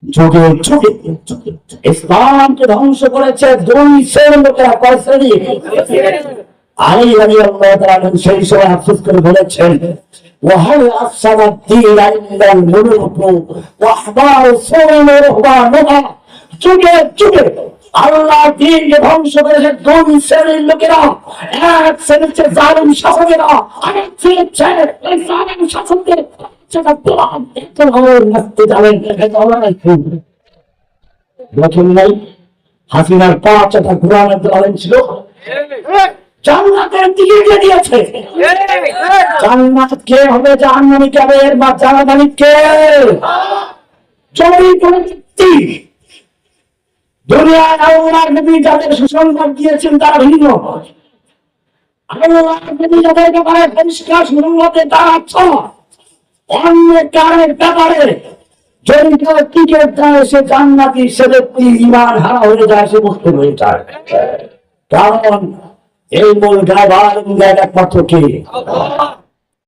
যুগে যুগে ইসলামকে ধ্বংস করেছে দুই শ্রেণীর লোকেরা। কয় শ্রেণী? আলী রাদিয়াল্লাহু তাআলা সেই সময় আফসোস করে বলেছেন, ওয়াহাল আফসাদাদ দীন ইনদাল মুলুক ওয়া আহবারু সুরিন রুহবানুহা। যুগে যুগে আল্লাহ দ্বীনকে ধ্বংস করেছে দুই শ্রেণীর লোকেরা। এক শ্রেণী হচ্ছে জালিম শাসকেরা, আরেক শ্রেণী হচ্ছে এই জালিম শাসকদের দেখেন নাই হাসিনার 5টা কোরআনের আলেম ছিল, জান্নাতের দিকে এগিয়ে দিয়েছে। জান্নাত কে হবে, জাহান্নামী কে হবে, এর বা জাহান্নামী কে? চুরি করে ব্যক্তি। দুনিয়ায় আল্লাহর নবী যাদের সুসংবাদ দিয়েছেন তারা ভিন্ন। আল্লাহর নবী যাদের ব্যাপারে পরিষ্কার সুসংবাদ তারা অন্য কারের ব্যাপারে যদি কেউ টিকে যায় সে জান্নাতি, সে ব্যক্তি ঈমান হারা হয়ে যায়, সে মুসলিম হয়ে যায়। কারণ এই মূল গায়বার একমাত্র কে?